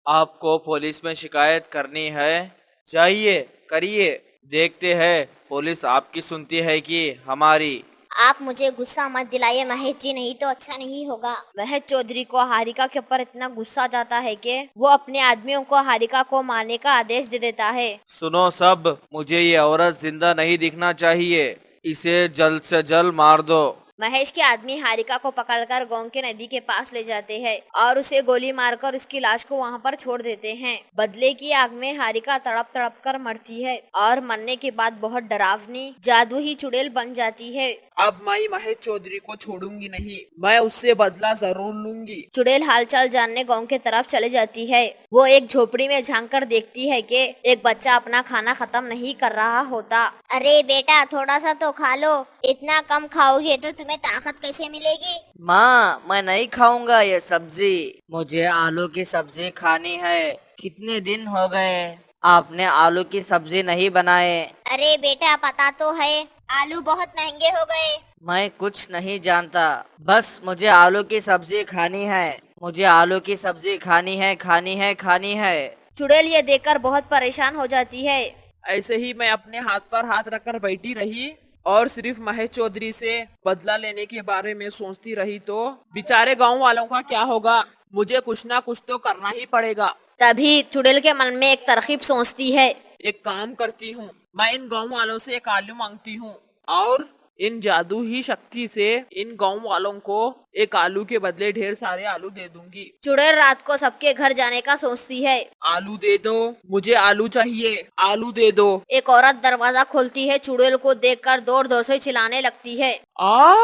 आपको पुलिस में शिकायत करनी है? चाहिए, करिए, देखते हैं पुलिस आपकी सुनती है कि हमारी। आप मुझे गुस्सा मत दिलाइए महेश जी, नहीं तो अच्छा नहीं होगा। महेश चौधरी को हारिका के ऊपर इतना गुस्सा जाता है कि वो अपने आदमियों को हारिका को मारने का आदेश दे देता है। सुनो सब, मुझे ये औरत जिंदा नहीं दिखना चाहिए। इसे जल्द से जल्द मार दो। महेश के आदमी हारिका को पकड़कर गांव के नदी के पास ले जाते हैं और उसे गोली मारकर उसकी लाश को वहां पर छोड़ देते हैं। बदले की आग में हारिका तड़प तड़प कर मरती है और मरने के बाद बहुत डरावनी जादू ही चुड़ैल बन जाती है। अब मैं महेश चौधरी को छोड़ूंगी नहीं, मैं उससे बदला जरूर लूंगी। चुड़ैल हालचाल जानने गांव के तरफ चले जाती है। वो एक झोपड़ी में झांक कर देखती है कि एक बच्चा अपना खाना खत्म नहीं कर रहा होता। अरे बेटा, थोड़ा सा तो खा लो, इतना कम खाओगे तो तुम्हें ताकत कैसे मिलेगी? माँ, मैं नहीं खाऊंगा ये सब्जी। मुझे आलू की सब्जी खानी है। कितने दिन हो गए आपने आलू की सब्जी नहीं बनाए। अरे बेटा, पता तो है आलू बहुत महंगे हो गए। मैं कुछ नहीं जानता, बस मुझे आलू की सब्जी खानी है। मुझे आलू की सब्जी खानी है, खानी है, खानी है। चुड़ैल ये देखकर बहुत परेशान हो जाती है। ऐसे ही मैं अपने हाथ पर हाथ रखकर बैठी रही और सिर्फ महेश चौधरी से बदला लेने के बारे में सोचती रही तो बेचारे गांव वालों का क्या होगा। मुझे कुछ ना कुछ तो करना ही पड़ेगा। तभी चुड़ैल के मन में एक तरकीब सोचती है। एक काम करती हूँ, मैं इन गांव वालों से एक आलू मांगती हूँ और इन जादू ही शक्ति से इन गांव वालों को एक आलू के बदले ढेर सारे आलू दे दूंगी। चुड़ैल रात को सबके घर जाने का सोचती है। आलू दे दो, मुझे आलू चाहिए, आलू दे दो। एक औरत दरवाजा खोलती है। चुड़ैल को देखकर जोर जोर से चिल्लाने लगती है। आ,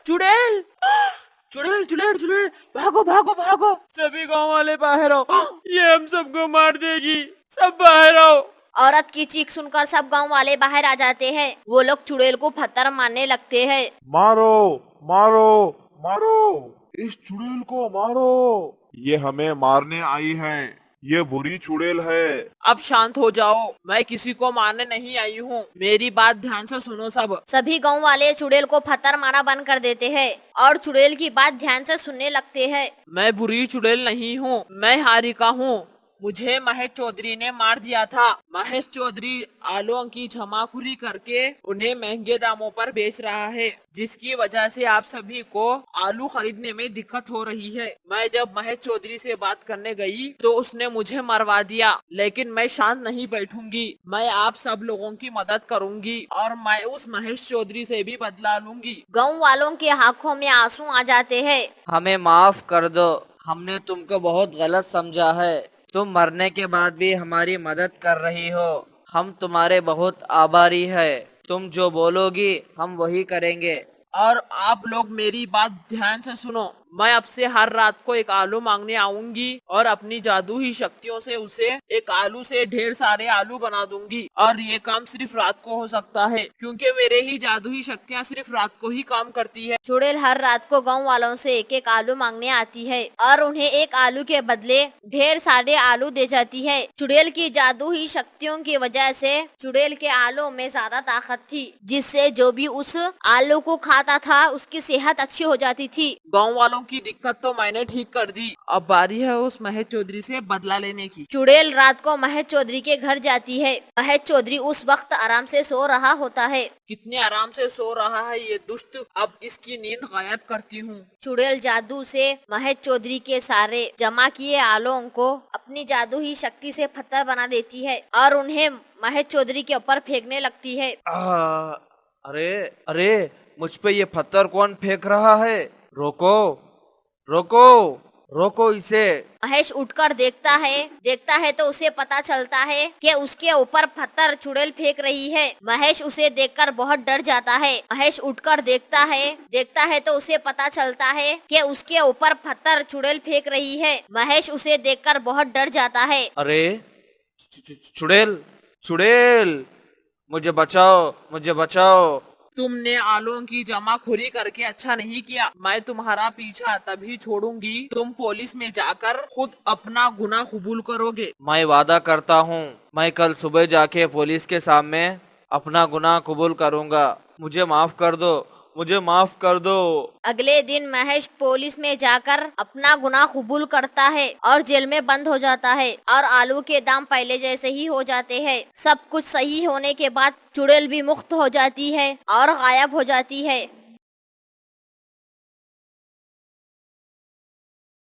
चुड़ैल, चुड़ैल, चुड़ैल, चुड़ैल, भागो भागो भागो, सभी गांव वाले बाहर आओ, ये हम सबको मार देगी, सब बाहर आओ। औरत की चीख सुनकर सब गांव वाले बाहर आ जाते हैं। वो लोग चुड़ैल को पत्थर मारने लगते हैं। मारो मारो मारो, इस चुड़ैल को मारो, ये हमें मारने आई है, ये बुरी चुड़ैल है। अब शांत हो जाओ, मैं किसी को मारने नहीं आई हूँ, मेरी बात ध्यान से सुनो सब। सभी गांव वाले चुड़ैल को पत्थर मारना बंद कर देते हैं और चुड़ैल की बात ध्यान से सुनने लगते हैं। मैं बुरी चुड़ैल नहीं हूँ, मैं हारिका हूँ। मुझे महेश चौधरी ने मार दिया था। महेश चौधरी आलूओं की जमाखोरी करके उन्हें महंगे दामों पर बेच रहा है, जिसकी वजह से आप सभी को आलू खरीदने में दिक्कत हो रही है। मैं जब महेश चौधरी से बात करने गई तो उसने मुझे मरवा दिया, लेकिन मैं शांत नहीं बैठूंगी। मैं आप सब लोगों की मदद करूंगी और मैं उस महेश चौधरी से भी बदला लूंगी। गांव वालों के आंखों में आंसू आ जाते हैं। हमें माफ कर दो, हमने तुमको बहुत गलत समझा है। तुम मरने के बाद भी हमारी मदद कर रही हो, हम तुम्हारे बहुत आभारी है। तुम जो बोलोगी हम वही करेंगे। और आप लोग मेरी बात ध्यान से सुनो, मैं अब से हर रात को एक आलू मांगने आऊंगी और अपनी जादू ही शक्तियों से उसे एक आलू से ढेर सारे आलू बना दूंगी। और ये काम सिर्फ रात को हो सकता है, क्योंकि मेरे ही जादू ही शक्तियाँ सिर्फ रात को ही काम करती है। चुड़ैल हर रात को गांव वालों से एक एक आलू मांगने आती है और उन्हें एक आलू के बदले ढेर सारे आलू दे जाती है। चुड़ैल की जादू ही शक्तियों की वजह से चुड़ैल के आलू में ज्यादा ताकत थी, जिससे जो भी उस आलू को खाता था उसकी सेहत अच्छी हो जाती थी। गाँव वालों की दिक्कत तो मैंने ठीक कर दी, अब बारी है उस महेश चौधरी से बदला लेने की। चुड़ैल रात को महेश चौधरी के घर जाती है। महेश चौधरी उस वक्त आराम से सो रहा होता है। कितने आराम से सो रहा है ये दुष्ट, अब इसकी नींद गायब करती हूँ। चुड़ैल जादू से महेश चौधरी के सारे जमा किए आलूओं को अपनी जादू ही शक्ति से पत्थर बना देती है और उन्हें महेश चौधरी के ऊपर फेंकने लगती है। अरे अरे, मुझ पे ये पत्थर कौन फेंक रहा है? रोको रोको रोको इसे। महेश उठकर देखता है तो उसे पता चलता है कि उसके ऊपर पत्थर चुड़ैल फेंक रही है। महेश उसे देखकर बहुत डर जाता है। महेश उठकर देखता है तो उसे पता चलता है कि उसके ऊपर पत्थर चुड़ैल फेंक रही है। महेश उसे देखकर बहुत डर जाता है। अरे चुड़ैल, चुड़ैल, मुझे बचाओ, मुझे बचाओ। तुमने आलूओं की जमाखोरी करके अच्छा नहीं किया। मैं तुम्हारा पीछा तभी छोड़ूंगी तुम पुलिस में जाकर खुद अपना गुनाह कबूल करोगे। मैं वादा करता हूँ, मैं कल सुबह जाके पुलिस के सामने अपना गुनाह कबूल करूँगा। मुझे माफ कर दो, मुझे माफ कर दो। अगले दिन महेश पुलिस में जाकर अपना गुनाह कबूल करता है और जेल में बंद हो जाता है और आलू के दाम पहले जैसे ही हो जाते हैं। सब कुछ सही होने के बाद चुड़ैल भी मुक्त हो जाती है और गायब हो जाती है।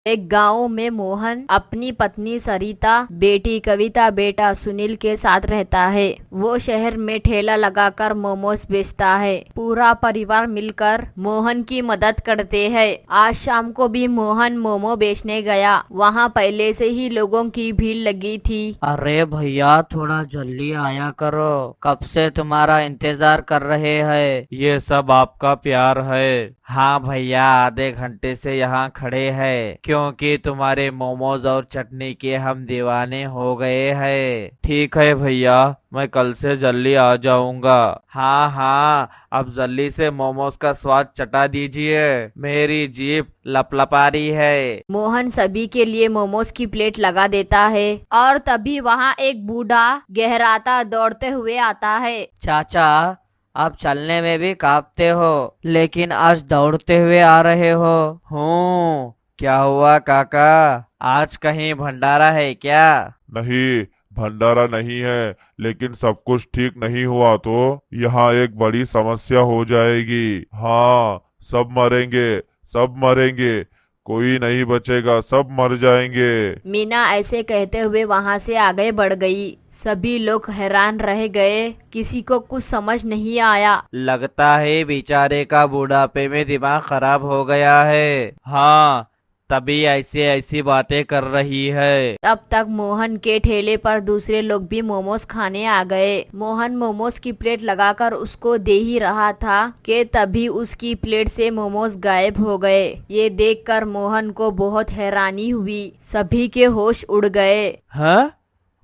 एक गांव में मोहन अपनी पत्नी सरिता, बेटी कविता, बेटा सुनील के साथ रहता है। वो शहर में ठेला लगाकर मोमोज बेचता है। पूरा परिवार मिलकर मोहन की मदद करते हैं। आज शाम को भी मोहन मोमो बेचने गया। वहाँ पहले से ही लोगों की भीड़ लगी थी। अरे भैया थोड़ा जल्दी आया करो, कब से तुम्हारा इंतजार कर रहे हैं। ये सब आपका प्यार है। हाँ भैया, आधे घंटे से यहाँ खड़े हैं क्योंकि तुम्हारे मोमोज और चटनी के हम दीवाने हो गए हैं। ठीक है भैया, मैं कल से जल्दी आ जाऊंगा। हाँ हाँ, अब जल्दी से मोमोज का स्वाद चटा दीजिए, मेरी जीभ लपलपा रही है। मोहन सभी के लिए मोमोज की प्लेट लगा देता है और तभी वहाँ एक बूढ़ा गहराता दौड़ते हुए आता है। चाचा, आप चलने में भी कांपते हो, लेकिन आज दौड़ते हुए आ रहे हो। हूँ, क्या हुआ काका? आज कहीं भंडारा है क्या? नहीं, भंडारा नहीं है, लेकिन सब कुछ ठीक नहीं हुआ तो यहाँ एक बड़ी समस्या हो जाएगी। हाँ, सब मरेंगे, सब मरेंगे, कोई नहीं बचेगा, सब मर जाएंगे। मीना ऐसे कहते हुए वहाँ से आगे बढ़ गई। सभी लोग हैरान रह गए, किसी को कुछ समझ नहीं आया। लगता है बेचारे का बुढ़ापे में दिमाग खराब हो गया है। हाँ, तभी ऐसी ऐसी बातें कर रही है। तब तक मोहन के ठेले पर दूसरे लोग भी मोमोज खाने आ गए। मोहन मोमोज की प्लेट लगाकर उसको दे ही रहा था कि तभी उसकी प्लेट से मोमोज गायब हो गए। ये देखकर मोहन को बहुत हैरानी हुई। सभी के होश उड़ गए। हाँ?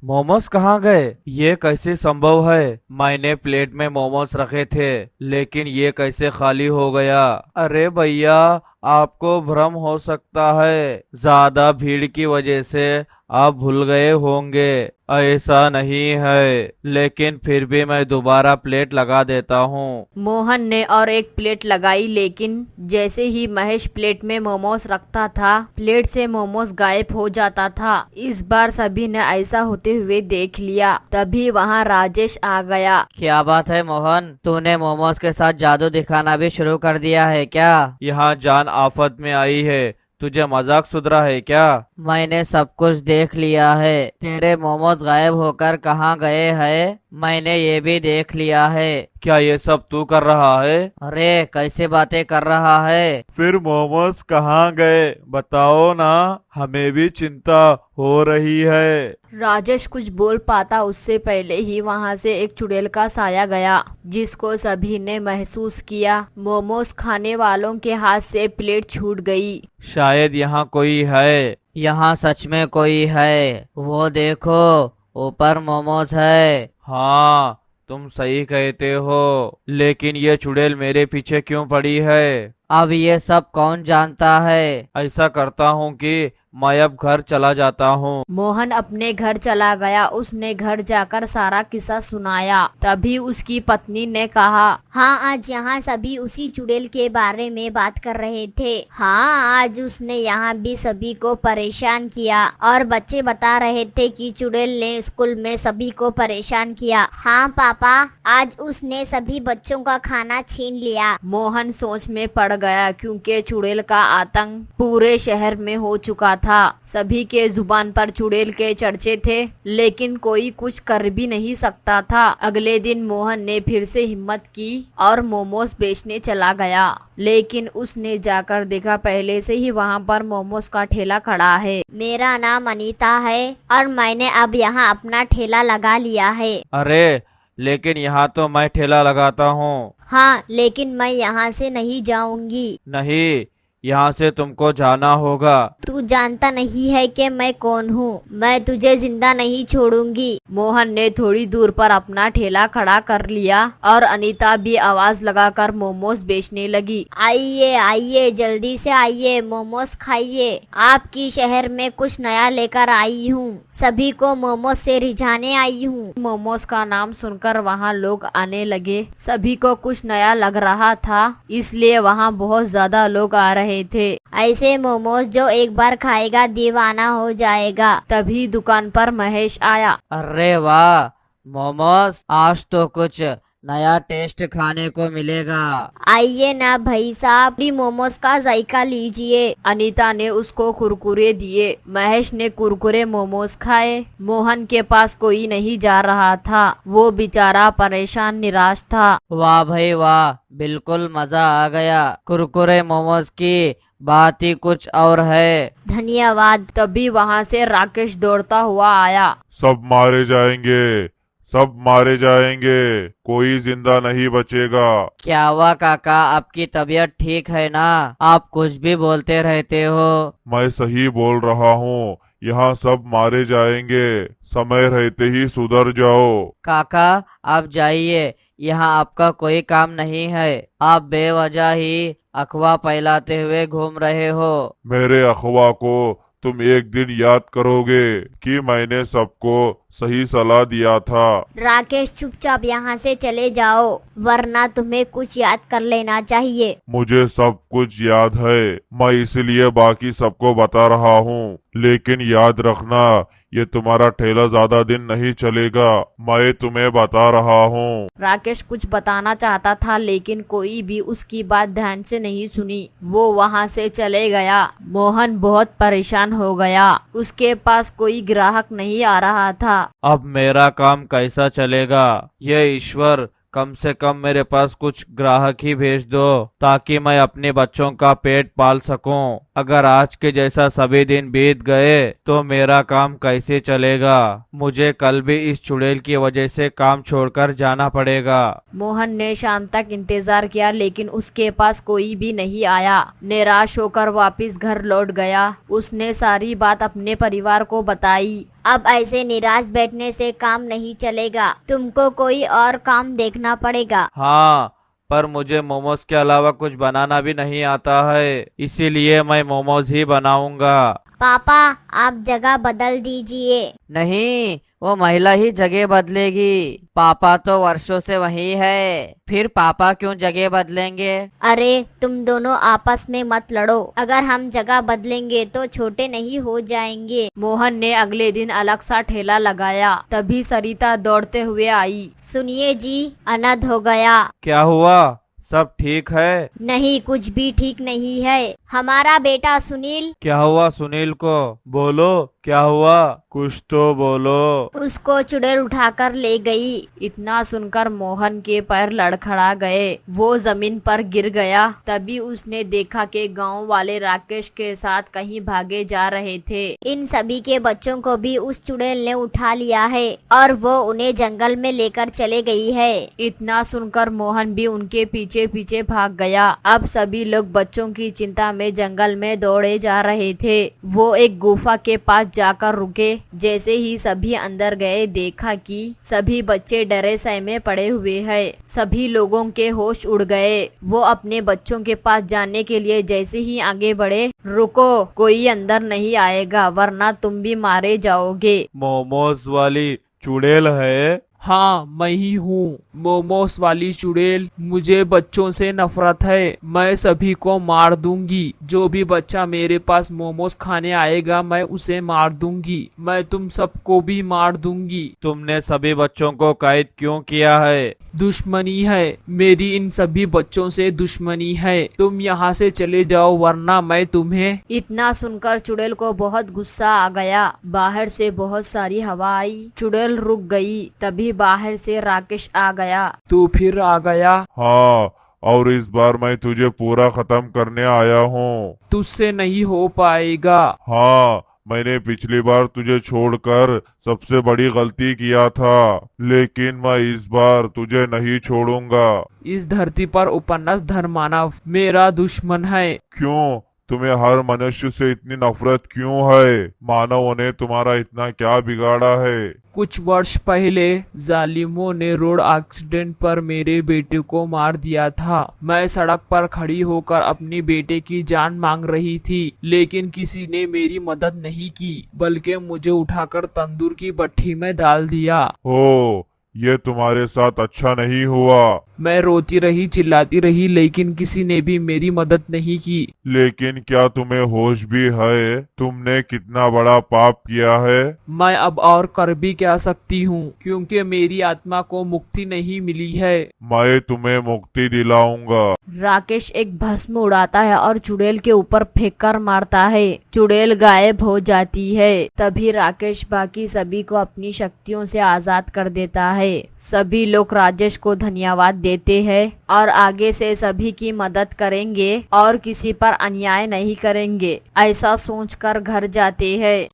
मोमोज कहाँ गए? ये कैसे संभव है? मैंने प्लेट में मोमोज रखे थे, लेकिन ये कैसे खाली हो गया? अरे भैया, आपको भ्रम हो सकता है, ज्यादा भीड़ की वजह से आप भूल गए होंगे। ऐसा नहीं है, लेकिन फिर भी मैं दोबारा प्लेट लगा देता हूँ। मोहन ने और एक प्लेट लगाई, लेकिन जैसे ही महेश प्लेट में मोमोज रखता था, प्लेट से मोमोज गायब हो जाता था। इस बार सभी ने ऐसा होते हुए देख लिया। तभी वहाँ राजेश आ गया। क्या बात है मोहन, तूने मोमोज के साथ जादू दिखाना भी शुरू कर दिया है क्या? यहाँ जान आफत में आई है, तुझे मजाक सुधरा है क्या? मैंने सब कुछ देख लिया है। तेरे मोमोज गायब होकर कहाँ गए हैं, मैंने ये भी देख लिया है। क्या ये सब तू कर रहा है? अरे कैसे बातें कर रहा है? फिर मोमोज कहाँ गए बताओ ना, हमें भी चिंता हो रही है। राजेश कुछ बोल पाता उससे पहले ही वहाँ से एक चुड़ैल का साया गया, जिसको सभी ने महसूस किया। मोमोज खाने वालों के हाथ से प्लेट छूट गई। शायद यहाँ कोई है। यहाँ सच में कोई है, वो देखो ऊपर मोमोज है। हाँ, तुम सही कहते हो, लेकिन ये चुड़ैल मेरे पीछे क्यों पड़ी है? अब ये सब कौन जानता है? ऐसा करता हूँ कि मैं अब घर चला जाता हूँ। मोहन अपने घर चला गया। उसने घर जाकर सारा किस्सा सुनाया। तभी उसकी पत्नी ने कहा, हाँ, आज यहाँ सभी उसी चुड़ैल के बारे में बात कर रहे थे। हाँ, आज उसने यहाँ भी सभी को परेशान किया और बच्चे बता रहे थे कि चुड़ैल ने स्कूल में सभी को परेशान किया। हाँ पापा, आज उसने सभी बच्चों का खाना छीन लिया। मोहन सोच में पड़ गया, क्योंकि चुड़ैल का आतंक पूरे शहर में हो चुका था। सभी के जुबान पर चुड़ैल के चर्चे थे, लेकिन कोई कुछ कर भी नहीं सकता था। अगले दिन मोहन ने फिर से हिम्मत की और मोमोज बेचने चला गया, लेकिन उसने जाकर देखा पहले से ही वहाँ पर मोमोज का ठेला खड़ा है। मेरा नाम अनीता है और मैंने अब यहाँ अपना ठेला लगा लिया है। अरे, लेकिन यहाँ तो मैं ठेला लगाता हूँ। हाँ, लेकिन मैं यहाँ से नहीं जाऊंगी। नहीं, यहाँ से तुमको जाना होगा। तू जानता नहीं है कि मैं कौन हूँ। मैं तुझे जिंदा नहीं छोड़ूंगी। मोहन ने थोड़ी दूर पर अपना ठेला खड़ा कर लिया और अनीता भी आवाज लगाकर मोमोज बेचने लगी। आइए आइए, जल्दी से आइए, मोमोज खाइए। आपकी शहर में कुछ नया लेकर आई हूँ। सभी को मोमोज से रिझाने आई हूँ। मोमोज का नाम सुनकर वहाँ लोग आने लगे। सभी को कुछ नया लग रहा था, इसलिए वहाँ बहुत ज्यादा लोग आ रहे थे। ऐसे मोमोज जो एक बार खाएगा दीवाना हो जाएगा। तभी दुकान पर महेश आया। अरे वाह मोमोज, आज तो कुछ नया टेस्ट खाने को मिलेगा। आइए ना भाई साहब, भी मोमोज का जायका लीजिए। अनीता ने उसको कुरकुरे दिए। महेश ने कुरकुरे मोमोज खाए। मोहन के पास कोई नहीं जा रहा था। वो बेचारा परेशान निराश था। वाह भाई वाह, बिल्कुल मजा आ गया। कुरकुरे मोमोज की बात ही कुछ और है। धन्यवाद। तभी वहाँ से राकेश दौड़ता हुआ आया। सब मारे जाएंगे, सब मारे जाएंगे, कोई जिंदा नहीं बचेगा। क्या हुआ काका, आपकी तबीयत ठीक है ना? आप कुछ भी बोलते रहते हो। मैं सही बोल रहा हूँ, यहाँ सब मारे जाएंगे। समय रहते ही सुधर जाओ। काका आप जाइए, यहाँ आपका कोई काम नहीं है। आप बेवजह ही अफवाह फैलाते हुए घूम रहे हो। मेरे अखवा को तुम एक दिन याद करोगे कि मैंने सबको सही सलाह दिया था। राकेश चुपचाप यहाँ से चले जाओ, वरना तुम्हें कुछ याद कर लेना चाहिए। मुझे सब कुछ याद है, मैं इसलिए बाकी सबको बता रहा हूँ। लेकिन याद रखना, ये तुम्हारा ठेला ज्यादा दिन नहीं चलेगा, मैं तुम्हें बता रहा हूँ। राकेश कुछ बताना चाहता था, लेकिन कोई भी उसकी बात ध्यान से नहीं सुनी। वो वहाँ से चले गया। मोहन बहुत परेशान हो गया। उसके पास कोई ग्राहक नहीं आ रहा था। अब मेरा काम कैसा चलेगा? ये ईश्वर, कम से कम मेरे पास कुछ ग्राहक ही भेज दो, ताकि मैं अपने बच्चों का पेट पाल सकूं। अगर आज के जैसा सभी दिन बीत गए तो मेरा काम कैसे चलेगा? मुझे कल भी इस चुड़ैल की वजह से काम छोड़कर जाना पड़ेगा। मोहन ने शाम तक इंतजार किया, लेकिन उसके पास कोई भी नहीं आया। निराश होकर वापस घर लौट गया। उसने सारी बात अपने परिवार को बताई। अब ऐसे निराश बैठने से काम नहीं चलेगा। तुमको कोई और काम देखना पड़ेगा। हाँ, पर मुझे मोमोज के अलावा कुछ बनाना भी नहीं आता है, इसीलिए मैं मोमोज ही बनाऊंगा। पापा, आप जगह बदल दीजिए। नहीं, वो महिला ही जगह बदलेगी। पापा तो वर्षों से वही है, फिर पापा क्यों जगह बदलेंगे? अरे तुम दोनों आपस में मत लड़ो। अगर हम जगह बदलेंगे तो छोटे नहीं हो जाएंगे। मोहन ने अगले दिन अलग सा ठेला लगाया। तभी सरिता दौड़ते हुए आई। सुनिए जी, अनद हो गया। क्या हुआ? सब ठीक है? नहीं, कुछ भी ठीक नहीं है। हमारा बेटा सुनील, क्या हुआ सुनील को? बोलो, क्या हुआ? कुछ तो बोलो। उसको चुड़ैल उठाकर ले गई। इतना सुनकर मोहन के पैर लड़खड़ा गए। वो जमीन पर गिर गया। तभी उसने देखा कि गांव वाले राकेश के साथ कहीं भागे जा रहे थे। इन सभी के बच्चों को भी उस चुड़ैल ने उठा लिया है और वो उन्हें जंगल में लेकर चले गई है। इतना सुनकर मोहन भी उनके पीछे पीछे भाग गया। अब सभी लोग बच्चों की चिंता में जंगल में दौड़े जा रहे थे। वो एक गुफा के पास जाकर रुके। जैसे ही सभी अंदर गए, देखा कि सभी बच्चे डरे सहमे पड़े हुए हैं। सभी लोगों के होश उड़ गए। वो अपने बच्चों के पास जाने के लिए जैसे ही आगे बढ़े, रुको, कोई अंदर नहीं आएगा, वरना तुम भी मारे जाओगे। मोमोज वाली चुड़ैल है? हाँ, मैं ही हूँ, मोमोस वाली चुड़ैल। मुझे बच्चों से नफरत है। मैं सभी को मार दूंगी। जो भी बच्चा मेरे पास मोमोस खाने आएगा, मैं उसे मार दूंगी। मैं तुम सबको भी मार दूंगी। तुमने सभी बच्चों को कैद क्यों किया है? दुश्मनी है, मेरी इन सभी बच्चों से दुश्मनी है। तुम यहाँ से चले जाओ, वरना मैं तुम्हें। इतना सुनकर चुड़ैल को बहुत गुस्सा आ गया। बाहर से बहुत सारी हवा आई। चुड़ैल रुक गई। तभी बाहर से राकेश आ गया। तू फिर आ गया? हाँ, और इस बार मैं तुझे पूरा खत्म करने आया हूँ। तुझसे नहीं हो पाएगा। हाँ, मैंने पिछली बार तुझे छोड़कर सबसे बड़ी गलती किया था, लेकिन मैं इस बार तुझे नहीं छोड़ूंगा। इस धरती पर उपन्यास धर्मानव मेरा दुश्मन है। क्यों? तुम्हें हर मनुष्य से इतनी नफरत क्यों है? मानवों ने तुम्हारा इतना क्या बिगाड़ा है? कुछ वर्ष पहले जालिमों ने रोड एक्सीडेंट पर मेरे बेटे को मार दिया था। मैं सड़क पर खड़ी होकर अपनी बेटे की जान मांग रही थी, लेकिन किसी ने मेरी मदद नहीं की, बल्कि मुझे उठाकर तंदूर की भट्टी में डाल दिया। ओ, ये तुम्हारे साथ अच्छा नहीं हुआ। मैं रोती रही, चिल्लाती रही, लेकिन किसी ने भी मेरी मदद नहीं की। लेकिन क्या तुम्हें होश भी है? तुमने कितना बड़ा पाप किया है? मैं अब और कर भी क्या सकती हूँ, क्योंकि मेरी आत्मा को मुक्ति नहीं मिली है। मैं तुम्हें मुक्ति दिलाऊंगा। राकेश एक भस्म उड़ाता है और चुड़ैल के ऊपर फेंक कर मारता है। चुड़ैल गायब हो जाती है। तभी राकेश बाकी सभी को अपनी शक्तियों से आजाद कर देता है। सभी लोग राजेश को धन्यवाद देते हैं और आगे से सभी की मदद करेंगे और किसी पर अन्याय नहीं करेंगे, ऐसा सोचकर घर जाते हैं।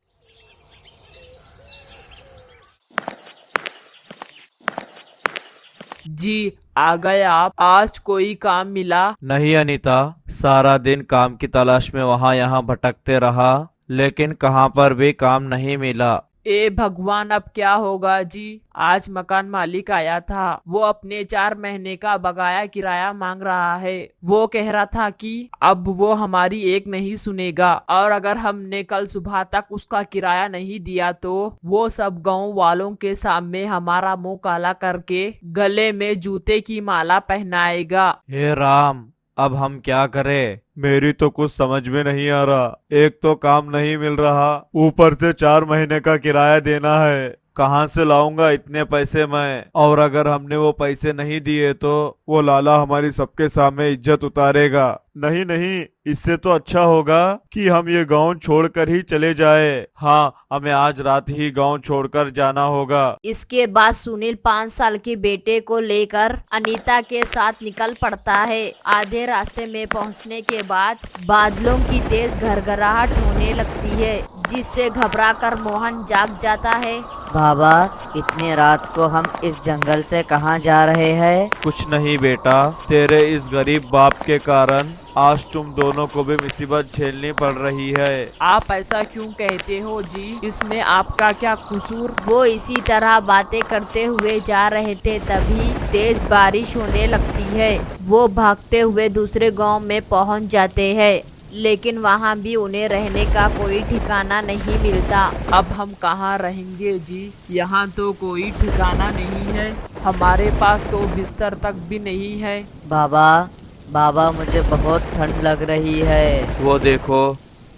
जी, आ गए आप। आज कोई काम मिला? नहीं अनीता, सारा दिन काम की तलाश में वहाँ यहाँ भटकते रहा, लेकिन कहाँ पर भी काम नहीं मिला। ए भगवान, अब क्या होगा जी। आज मकान मालिक आया था। वो अपने 4 महीने का बकाया किराया मांग रहा है। वो कह रहा था कि अब वो हमारी एक नहीं सुनेगा और अगर हमने कल सुबह तक उसका किराया नहीं दिया तो वो सब गांव वालों के सामने हमारा मुंह काला करके गले में जूते की माला पहनाएगा। हे राम, अब हम क्या करें? मेरी तो कुछ समझ में नहीं आ रहा। एक तो काम नहीं मिल रहा, ऊपर से 4 महीने का किराया देना है। कहाँ से लाऊंगा इतने पैसे मैं? और अगर हमने वो पैसे नहीं दिए तो वो लाला हमारी सबके सामने इज्जत उतारेगा। नहीं नहीं, इससे तो अच्छा होगा कि हम ये गांव छोड़कर ही चले जाए। हाँ, हमें आज रात ही गांव छोड़कर जाना होगा। इसके बाद सुनील 5 साल के बेटे को लेकर अनीता के साथ निकल पड़ता है। आधे रास्ते में पहुंचने के बाद बादलों की तेज घरघराहट होने लगती है, जिससे घबराकर मोहन जाग जाता है। बाबा, इतनी रात को हम इस जंगल से कहाँ जा रहे हैं? कुछ नहीं बेटा, तेरे इस गरीब बाप के कारण आज तुम दोनों को भी मुसीबत झेलनी पड़ रही है। आप ऐसा क्यों कहते हो जी? इसमें आपका क्या कसूर? वो इसी तरह बातें करते हुए जा रहे थे, तभी तेज बारिश होने लगती है। वो भागते हुए दूसरे गांव में पहुंच जाते हैं, लेकिन वहां भी उन्हें रहने का कोई ठिकाना नहीं मिलता। अब हम कहाँ रहेंगे जी? यहाँ तो कोई ठिकाना नहीं है। हमारे पास तो बिस्तर तक भी नहीं है। बाबा, मुझे बहुत ठंड लग रही है। वो देखो,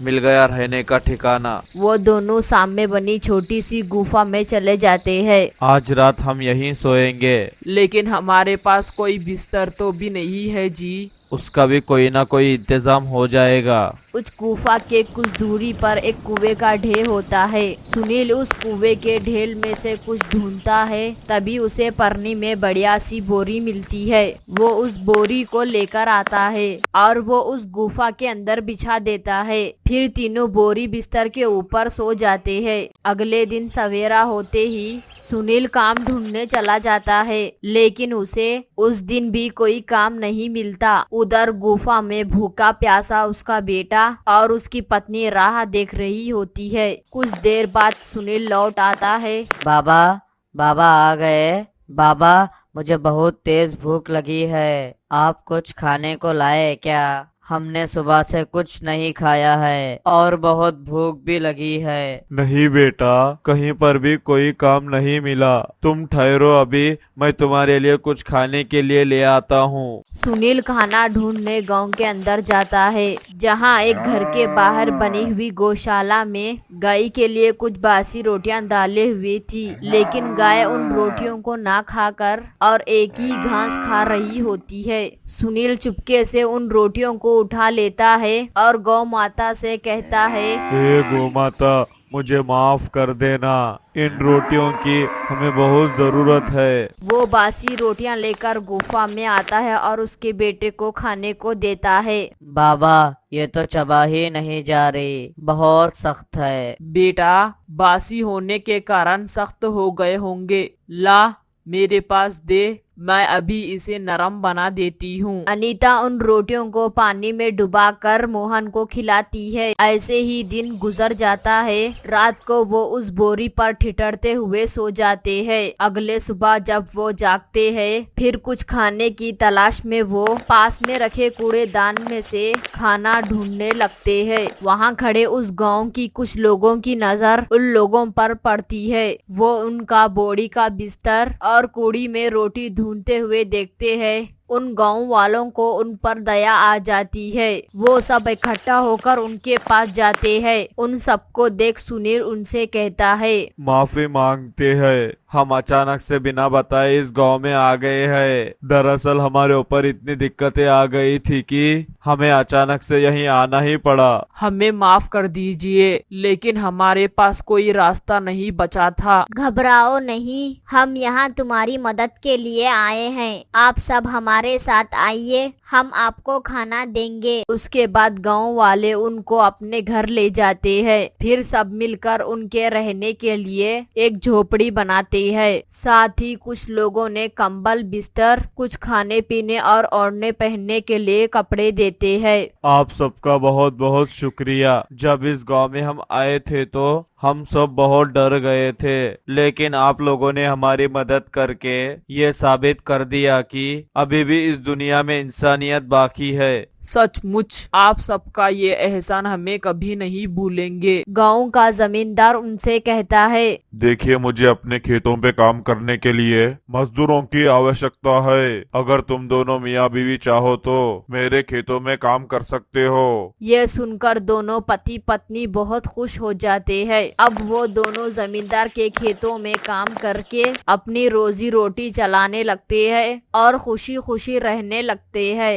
मिल गया रहने का ठिकाना। वो दोनों सामने बनी छोटी सी गुफा में चले जाते हैं। आज रात हम यहीं सोएंगे। लेकिन हमारे पास कोई बिस्तर तो भी नहीं है जी। उसका भी कोई ना कोई इंतजाम हो जाएगा। उस गुफा के कुछ दूरी पर एक कुएं का ढेर होता है। सुनील उस कुएं के ढेर में से कुछ ढूंढता है, तभी उसे परनी में बढ़िया सी बोरी मिलती है। वो उस बोरी को लेकर आता है और वो उस गुफा के अंदर बिछा देता है। फिर तीनों बोरी बिस्तर के ऊपर सो जाते हैं। अगले दिन सवेरा होते ही सुनील काम ढूंढने चला जाता है, लेकिन उसे उस दिन भी कोई काम नहीं मिलता। उधर गुफा में भूखा प्यासा उसका बेटा और उसकी पत्नी राह देख रही होती है। कुछ देर बाद सुनील लौट आता है। बाबा आ गए? बाबा, मुझे बहुत तेज भूख लगी है। आप कुछ खाने को लाए क्या? हमने सुबह से कुछ नहीं खाया है और बहुत भूख भी लगी है। नहीं बेटा, कहीं पर भी कोई काम नहीं मिला। तुम ठहरो, अभी मैं तुम्हारे लिए कुछ खाने के लिए ले आता हूँ। सुनील खाना ढूंढने गांव के अंदर जाता है, जहां एक घर के बाहर बनी हुई गौशाला में गाय के लिए कुछ बासी रोटियां डाले हुई थी, लेकिन गाय उन रोटियों को ना खाकर और एक ही घास खा रही होती है। सुनील चुपके से उन रोटियों को उठा लेता है और गौ माता से कहता है, हे गौ माता, मुझे माफ कर देना। इन रोटियों की हमें बहुत जरूरत है। वो बासी रोटियां लेकर गुफा में आता है और उसके बेटे को खाने को देता है। बाबा, ये तो चबा ही नहीं जा रही, बहुत सख्त है। बेटा, बासी होने के कारण सख्त हो गए होंगे। ला, मेरे पास दे, मैं अभी इसे नरम बना देती हूँ। अनीता उन रोटियों को पानी में डुबाकर मोहन को खिलाती है। ऐसे ही दिन गुजर जाता है। रात को वो उस बोरी पर ठिठुरते हुए सो जाते हैं। अगले सुबह जब वो जागते हैं, फिर कुछ खाने की तलाश में वो पास में रखे कूड़ेदान में से खाना ढूंढने लगते हैं। वहाँ खड़े उस गांव की कुछ लोगों की नजर उन लोगों पर पड़ती है। वो उनका बोरी का बिस्तर और कूड़ी में रोटी ढूंढते हुए देखते हैं। उन गांव वालों को उन पर दया आ जाती है। वो सब इकट्ठा होकर उनके पास जाते हैं। उन सबको देख सुनील उनसे कहता है, माफी मांगते हैं, हम अचानक से बिना बताए इस गांव में आ गए हैं। दरअसल हमारे ऊपर इतनी दिक्कतें आ गई थी कि हमें अचानक से यहीं आना ही पड़ा। हमें माफ कर दीजिए, लेकिन हमारे पास कोई रास्ता नहीं बचा था। घबराओ नहीं, हम यहाँ तुम्हारी मदद के लिए आए हैं। आप सब हमारे साथ आइए, हम आपको खाना देंगे। उसके बाद गांव वाले उनको अपने घर ले जाते हैं। फिर सब मिलकर उनके रहने के लिए एक झोपड़ी बनाते हैं। साथ ही कुछ लोगों ने कंबल, बिस्तर, कुछ खाने पीने और ओढ़ने पहनने के लिए कपड़े देते हैं। आप सबका बहुत बहुत शुक्रिया। जब इस गांव में हम आए थे तो हम सब बहुत डर गए थे, लेकिन आप लोगों ने हमारी मदद करके ये साबित कर दिया कि अभी भी इस दुनिया में इंसानियत बाकी है। सचमुच आप सबका ये एहसान हमें कभी नहीं भूलेंगे। गांव का जमींदार उनसे कहता है, देखिए, मुझे अपने खेतों पे काम करने के लिए मजदूरों की आवश्यकता है। अगर तुम दोनों मियाँ बीवी चाहो तो मेरे खेतों में काम कर सकते हो। ये सुनकर दोनों पति पत्नी बहुत खुश हो जाते हैं। अब वो दोनों जमींदार के खेतों में काम करके अपनी रोजी रोटी चलाने लगते हैं और खुशी खुशी रहने लगते हैं।